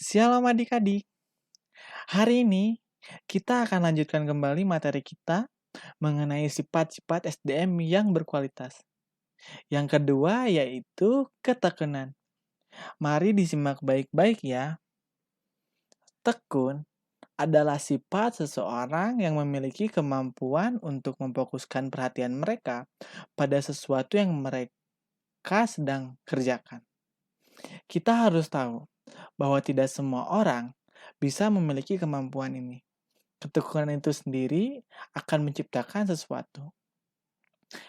Shalom adik-adik. Hari ini kita akan lanjutkan kembali materi kita mengenai sifat-sifat SDM yang berkualitas. Yang kedua yaitu ketekunan. Mari disimak baik-baik ya. Tekun adalah sifat seseorang yang memiliki kemampuan untuk memfokuskan perhatian mereka pada sesuatu yang mereka sedang kerjakan. Kita harus tahu bahwa tidak semua orang bisa memiliki kemampuan ini. Ketekunan itu sendiri akan menciptakan sesuatu.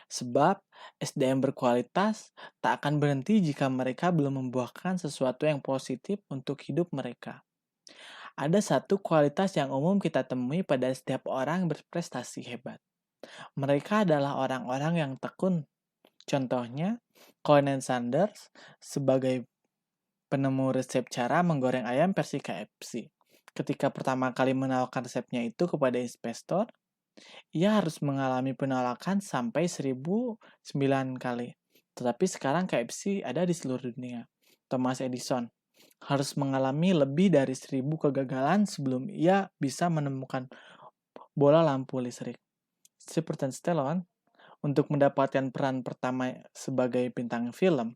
Sebab SDM berkualitas tak akan berhenti jika mereka belum membuahkan sesuatu yang positif untuk hidup mereka. Ada satu kualitas yang umum kita temui pada setiap orang yang berprestasi hebat. Mereka adalah orang-orang yang tekun. Contohnya, Colonel Sanders sebagai penemu resep cara menggoreng ayam versi KFC. Ketika pertama kali menawarkan resepnya itu kepada investor, ia harus mengalami penolakan sampai 1009 kali. Tetapi sekarang KFC ada di seluruh dunia. Thomas Edison harus mengalami lebih dari 1000 kegagalan sebelum ia bisa menemukan bola lampu listrik. Seperti Stallone, untuk mendapatkan peran pertama sebagai bintang film,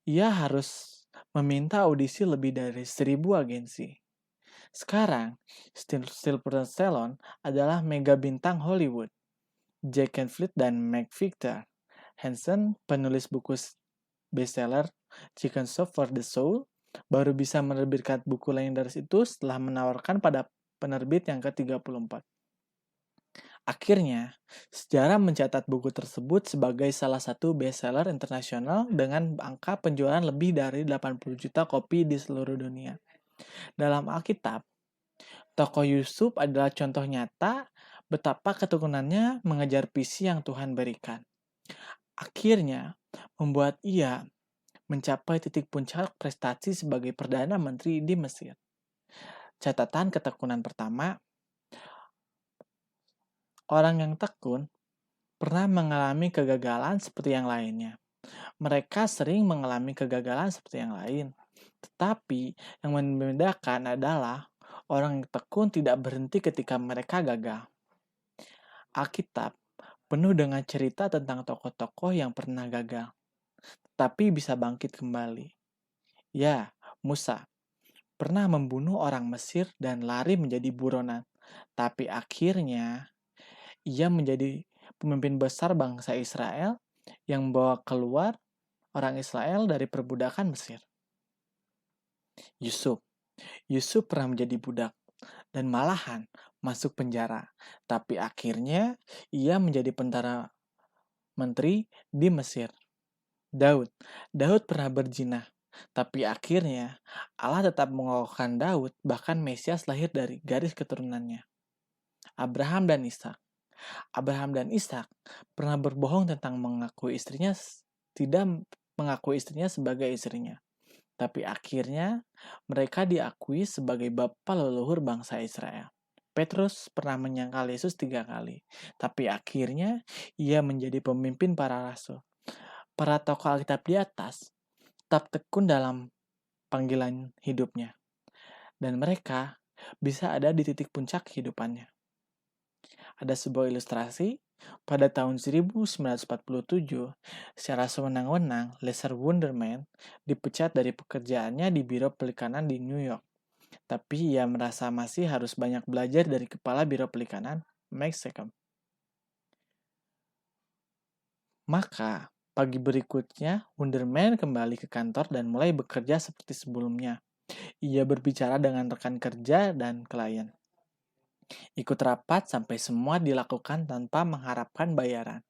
ia harus meminta audisi lebih dari 1000 agensi. Sekarang, Sylvester Stallone adalah mega bintang Hollywood. Jack Canfield dan Meg Victor Hansen, penulis buku bestseller Chicken Soup for the Soul, baru bisa menerbitkan buku legendaris itu setelah menawarkan pada penerbit yang ke-34. Akhirnya, sejarah mencatat buku tersebut sebagai salah satu bestseller internasional dengan angka penjualan lebih dari 80 juta kopi di seluruh dunia. Dalam Alkitab, tokoh Yusuf adalah contoh nyata betapa ketekunannya mengejar visi yang Tuhan berikan. Akhirnya, membuat ia mencapai titik puncak prestasi sebagai Perdana Menteri di Mesir. Catatan ketekunan pertama, orang yang tekun pernah mengalami kegagalan seperti yang lainnya. Mereka sering mengalami kegagalan seperti yang lain. Tetapi yang membedakan adalah orang yang tekun tidak berhenti ketika mereka gagal. Alkitab penuh dengan cerita tentang tokoh-tokoh yang pernah gagal, tapi bisa bangkit kembali. Ya, Musa pernah membunuh orang Mesir dan lari menjadi buronan, tapi akhirnya ia menjadi pemimpin besar bangsa Israel yang membawa keluar orang Israel dari perbudakan Mesir. Yusuf pernah menjadi budak dan malahan masuk penjara, tapi akhirnya ia menjadi tentara menteri di Mesir. Daud pernah berzina, tapi akhirnya Allah tetap mengokohkan Daud, bahkan Mesias lahir dari garis keturunannya. Abraham dan Ishak pernah berbohong tentang tidak mengakui istrinya sebagai istrinya. Tapi akhirnya mereka diakui sebagai bapa leluhur bangsa Israel. Petrus pernah menyangkal Yesus 3 kali, tapi akhirnya ia menjadi pemimpin para rasul. Para tokoh Alkitab di atas tetap tekun dalam panggilan hidupnya, dan mereka bisa ada di titik puncak kehidupannya. Ada sebuah ilustrasi, pada tahun 1947, secara sewenang-wenang, Lester Wunderman dipecat dari pekerjaannya di Biro Pelikanan di New York. Tapi ia merasa masih harus banyak belajar dari kepala Biro Pelikanan, Mike Seckham. Maka, pagi berikutnya, Wunderman kembali ke kantor dan mulai bekerja seperti sebelumnya. Ia berbicara dengan rekan kerja dan klien. Ikut rapat sampai semua dilakukan tanpa mengharapkan bayaran.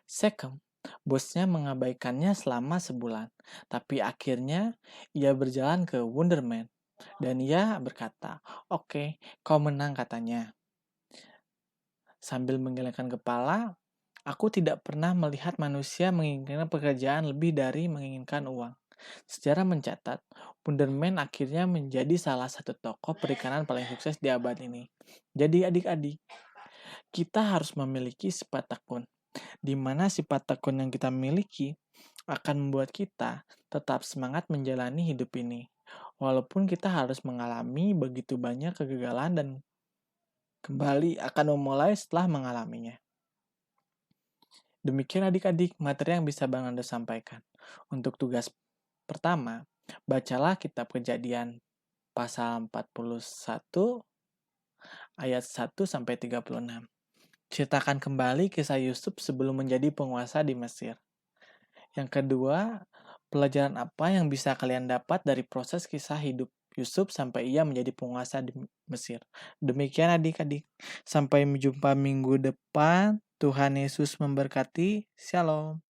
Seckham, bosnya mengabaikannya selama sebulan. Tapi akhirnya ia berjalan ke Wunderman. Dan ia berkata, "Oke, kau menang," katanya. Sambil menggelengkan kepala, "Aku tidak pernah melihat manusia menginginkan pekerjaan lebih dari menginginkan uang." Sejarah mencatat, Wunderman akhirnya menjadi salah satu tokoh perikanan paling sukses di abad ini. Jadi adik-adik, kita harus memiliki sifat tekun, di mana sifat tekun yang kita miliki akan membuat kita tetap semangat menjalani hidup ini. Walaupun kita harus mengalami begitu banyak kegagalan dan kembali akan memulai setelah mengalaminya. Demikian adik-adik materi yang bisa Bang Ando sampaikan. Untuk tugas pertama, bacalah kitab Kejadian pasal 41 ayat 1 sampai 36. Ceritakan kembali kisah Yusuf sebelum menjadi penguasa di Mesir. Yang kedua, pelajaran apa yang bisa kalian dapat dari proses kisah hidup Yusuf sampai ia menjadi penguasa di Mesir. Demikian adik-adik. Sampai jumpa minggu depan. Tuhan Yesus memberkati. Shalom.